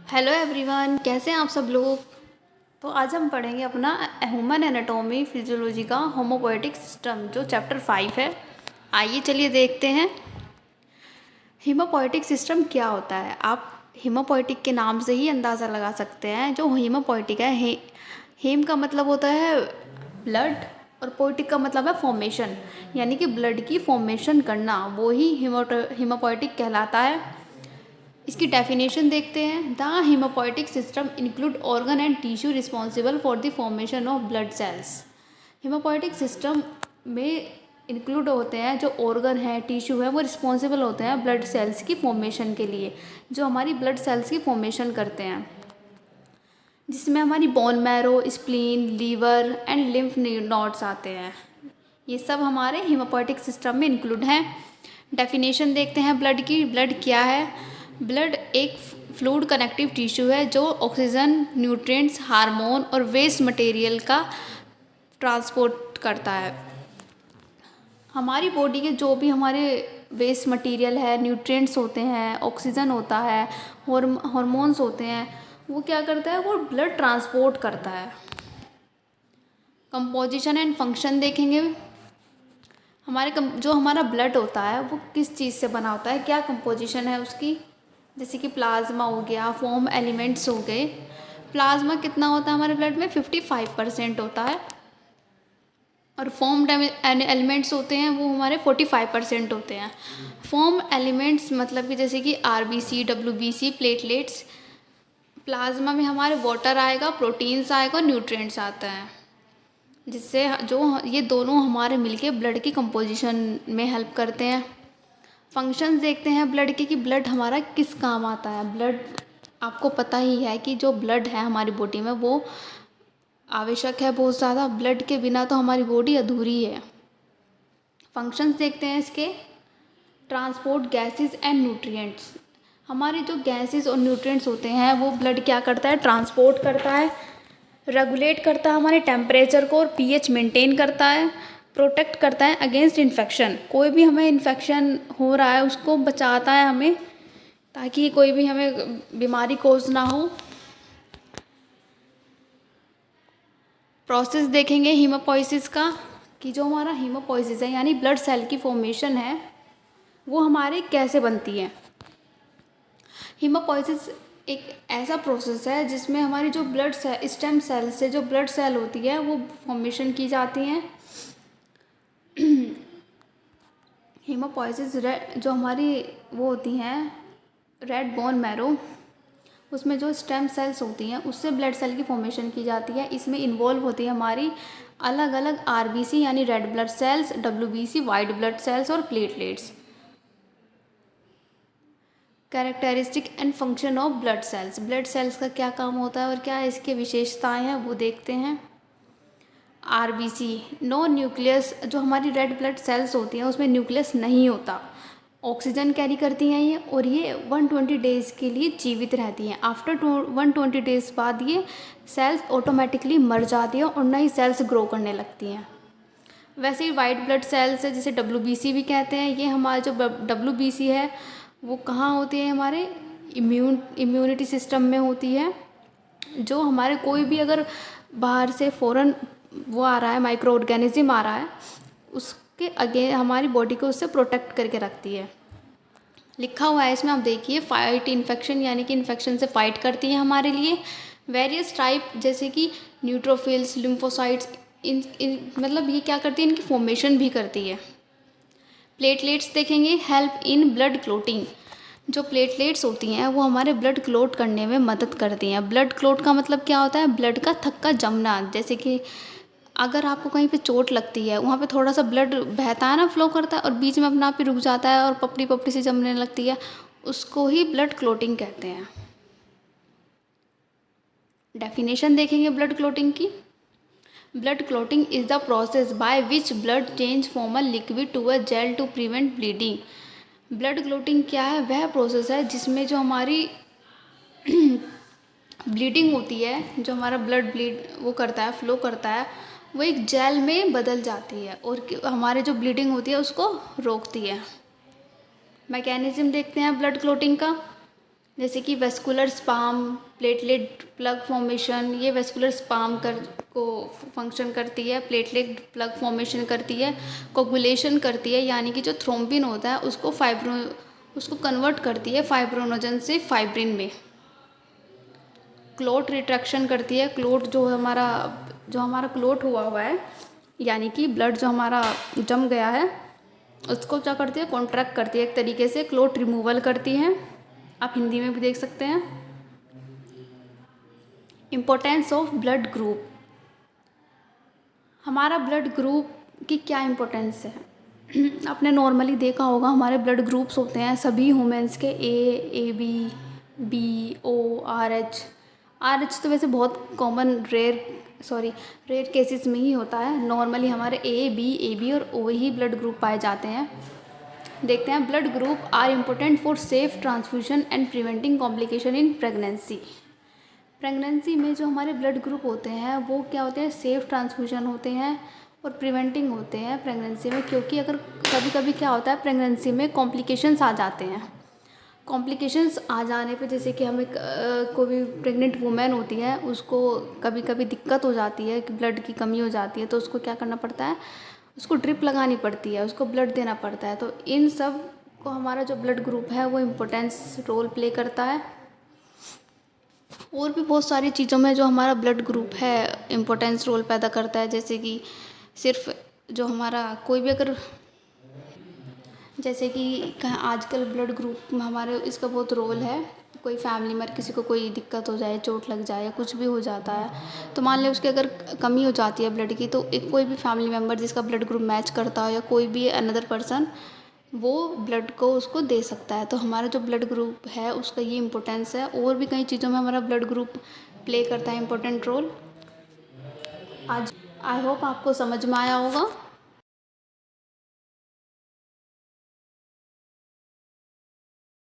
Hello everyone, कैसे हैं आप सब लोग। तो आज हम पढ़ेंगे अपना ह्यूमन एनाटॉमी फिजियोलॉजी का होमोपोएटिक सिस्टम जो चैप्टर 5 है। आइए चलिए देखते हैं हीमोपोएटिक सिस्टम क्या होता है। आप हीमोपोएटिक के नाम से ही अंदाज़ा लगा सकते हैं। जो हीमोपोएटिक है, हीम का मतलब होता है ब्लड और पोएटिक का मतलब है फॉर्मेशन, यानी कि ब्लड की फॉर्मेशन करना, वो ही हीमोपोएटिक कहलाता है। इसकी डेफिनेशन देखते हैं। The haemopoietic system include organ and tissue responsible for the formation of blood sales. Haemopoietic system में इंक्लूड होते हैं जो ऑर्गन है, टिश्यू है, वो रिस्पॉन्सिबल होते हैं ब्लड सेल्स की फॉर्मेशन के लिए, जो हमारी ब्लड सेल्स की फॉर्मेशन करते हैं, जिसमें हमारी bone marrow, spleen, liver and lymph nodes आते हैं। ये सब हमारे हीमोपोएटिक सिस्टम में इंक्लूड हैं। डेफिनेशन देखते हैं ब्लड की। ब्लड क्या है? ब्लड एक फ्लूइड कनेक्टिव टिश्यू है जो ऑक्सीजन, न्यूट्रिएंट्स, हार्मोन और वेस्ट मटेरियल का ट्रांसपोर्ट करता है। हमारी बॉडी के जो भी हमारे वेस्ट मटेरियल है, न्यूट्रिएंट्स होते हैं, ऑक्सीजन होता है, हार्मोन्स होते हैं, वो क्या करता है? वो ब्लड ट्रांसपोर्ट करता है। कंपोजिशन एंड फंक्शन देखेंगे। जो हमारा ब्लड होता है वो किस चीज़ से बना होता है, क्या कंपोजिशन है उसकी। जैसे कि प्लाज्मा हो गया, फॉर्म एलिमेंट्स हो गए। प्लाज्मा कितना होता है हमारे ब्लड में? 55% होता है। और फॉर्म एलिमेंट्स होते हैं वो हमारे 45% होते हैं। फॉर्म एलिमेंट्स मतलब कि जैसे कि आरबीसी, डब्ल्यूबीसी, प्लेटलेट्स। प्लाज्मा में हमारे वाटर आएगा, प्रोटीन्स आएगा, न्यूट्रिएंट्स आता है, जिससे जो ये दोनों हमारे मिलके ब्लड की कंपोजिशन में हेल्प करते हैं। फंक्शंस देखते हैं ब्लड के कि ब्लड हमारा किस काम आता है। ब्लड, आपको पता ही है कि जो ब्लड है हमारी बॉडी में वो आवश्यक है बहुत ज़्यादा। ब्लड के बिना तो हमारी बॉडी अधूरी है। फंक्शंस देखते हैं इसके। Transport gases and nutrients. हमारे जो गैसेस और न्यूट्रिएंट्स होते हैं वो ब्लड क्या करता है? ट्रांसपोर्ट करता है। रेगुलेट करता है हमारे टेम्परेचर को और पीएच मेंटेन करता है। प्रोटेक्ट करता है अगेंस्ट इन्फेक्शन। कोई भी हमें इन्फेक्शन हो रहा है उसको बचाता है हमें, ताकि कोई भी हमें बीमारी कोज ना हो। प्रोसेस देखेंगे हीमोपोइसिस का, कि जो हमारा हीमोपोइसिस है यानी ब्लड सेल की फॉर्मेशन है वो हमारे कैसे बनती है। हीमोपोइसिस एक ऐसा प्रोसेस है जिसमें हमारी जो ब्लड स्टेम सेल से जो ब्लड सेल होती है वो फॉर्मेशन की जाती हैं। हीमोपोइसिस जो हमारी वो होती हैं रेड बोन मैरो, उसमें जो स्टेम सेल्स होती हैं उससे ब्लड सेल की फॉर्मेशन की जाती है। इसमें इन्वॉल्व होती है हमारी अलग अलग आरबीसी यानी red blood cells, WBC white blood cells और platelets. Characteristic and function of blood cells. Blood cells का क्या काम होता है और क्या इसकी विशेषताएं हैं वो देखते हैं। RBC, no nucleus. जो हमारी रेड ब्लड सेल्स होती हैं उसमें न्यूक्लियस नहीं होता। ऑक्सीजन कैरी करती हैं ये, और ये 120 डेज़ के लिए जीवित रहती हैं। आफ्टर 120 डेज़ बाद ये सेल्स ऑटोमेटिकली मर जाती हैं और नई सेल्स ग्रो करने लगती हैं। वैसे ही वाइट ब्लड सेल्स है जिसे डब्ल्यूबीसी भी कहते हैं। ये हमारा जो डब्ल्यूबीसी है वो कहाँ होती है? हमारे इम्यूनिटी सिस्टम में होती है। जो हमारे कोई भी अगर बाहर से फ़ॉरेन वो आ रहा है, माइक्रो ऑर्गेनिज्म आ रहा है, उसके अगे हमारी बॉडी को उससे प्रोटेक्ट करके रखती है। लिखा हुआ है इसमें, आप देखिए, फाइट इन्फेक्शन, यानी कि इन्फेक्शन से फाइट करती है हमारे लिए। वेरियस टाइप जैसे कि न्यूट्रोफिल्स, लिम्फोसाइट्स, इन मतलब ये क्या करती है? इनकी फॉर्मेशन भी करती है। प्लेटलेट्स देखेंगे, हेल्प इन ब्लड क्लोटिंग। जो प्लेटलेट्स होती हैं वो हमारे ब्लड क्लोट करने में मदद करती हैं। ब्लड क्लोट का मतलब क्या होता है? ब्लड का थक्का जमना। जैसे कि अगर आपको कहीं पे चोट लगती है, वहाँ पे थोड़ा सा ब्लड बहता है ना, फ्लो करता है, और बीच में अपने आप ही रुक जाता है और पपड़ी पपड़ी से जमने लगती है, उसको ही ब्लड क्लोटिंग कहते हैं। डेफिनेशन देखेंगे ब्लड क्लोटिंग की। Blood clotting is the process by which blood change from a liquid to a gel to prevent bleeding. Blood clotting क्या है? वह प्रोसेस है जिसमें जो हमारी ब्लीडिंग होती है, जो हमारा ब्लड ब्लीड वो करता है, फ्लो करता है, वो एक जेल में बदल जाती है और हमारे जो ब्लीडिंग होती है उसको रोकती है। मैकेनिज्म देखते हैं ब्लड क्लोटिंग का। जैसे कि vascular sperm, platelet plug formation, ये वेस्कुलर स्पाम को फंक्शन करती है, प्लेटलेट प्लग फॉर्मेशन करती है, कोगुलेशन करती है, यानी कि जो थ्रोम्बिन होता है उसको कन्वर्ट करती है फाइब्रोनोजन से फाइब्रिन में। क्लोट रिट्रैक्शन करती है, क्लोट जो हमारा क्लोट हुआ है, यानी कि ब्लड जो हमारा जम गया है उसको क्या करती है, कॉन्ट्रैक्ट करती है, एक तरीके से क्लोट रिमूवल करती है। आप हिंदी में भी देख सकते हैं। इम्पोर्टेंस ऑफ ब्लड ग्रुप, हमारा ब्लड ग्रुप की क्या इम्पोर्टेंस है। आपने नॉर्मली देखा होगा हमारे ब्लड ग्रुप्स होते हैं सभी ह्यूमंस के, A B, B O, R H. R H तो वैसे बहुत कॉमन रेयर केसेस में ही होता है। नॉर्मली हमारे ए बी और ओ ही ब्लड ग्रुप पाए जाते हैं। देखते हैं, blood group are important for safe transfusion and preventing complication in pregnancy. Pregnancy में जो हमारे ब्लड ग्रुप होते हैं वो क्या होते हैं, सेफ ट्रांसफ्यूजन होते हैं और प्रिवेंटिंग होते हैं प्रेगनेंसी में। क्योंकि अगर कभी कभी क्या होता है, प्रेगनेंसी में कॉम्प्लिकेशंस आ जाते हैं। कॉम्प्लिकेशंस आ जाने पे, जैसे कि हमें कोई भी प्रेग्नेंट वुमेन होती है उसको कभी कभी दिक्कत हो जाती है कि ब्लड की कमी हो जाती है, तो उसको क्या करना पड़ता है, उसको ड्रिप लगानी पड़ती है, उसको ब्लड देना पड़ता है। तो इन सब को हमारा जो ब्लड ग्रुप है वो इम्पोर्टेंस रोल प्ले करता है। और भी बहुत सारी चीज़ों में जो हमारा ब्लड ग्रुप है इम्पोर्टेंस रोल पैदा करता है। जैसे कि सिर्फ जो हमारा कोई भी अगर, जैसे कि आजकल ब्लड ग्रुप में हमारे इसका बहुत रोल है। कोई फैमिली में किसी को कोई दिक्कत हो जाए, चोट लग जाए या कुछ भी हो जाता है, तो मान लें उसके अगर कमी हो जाती है ब्लड की, तो एक कोई भी फैमिली मेम्बर जिसका ब्लड ग्रुप मैच करता हो या कोई भी अनदर पर्सन वो ब्लड को उसको दे सकता है। तो हमारा जो ब्लड ग्रुप है उसका ये इम्पोर्टेंस है। और भी कई चीज़ों में हमारा ब्लड ग्रुप प्ले करता है इम्पोर्टेंट रोल। आज आई होप आपको समझ में आया होगा।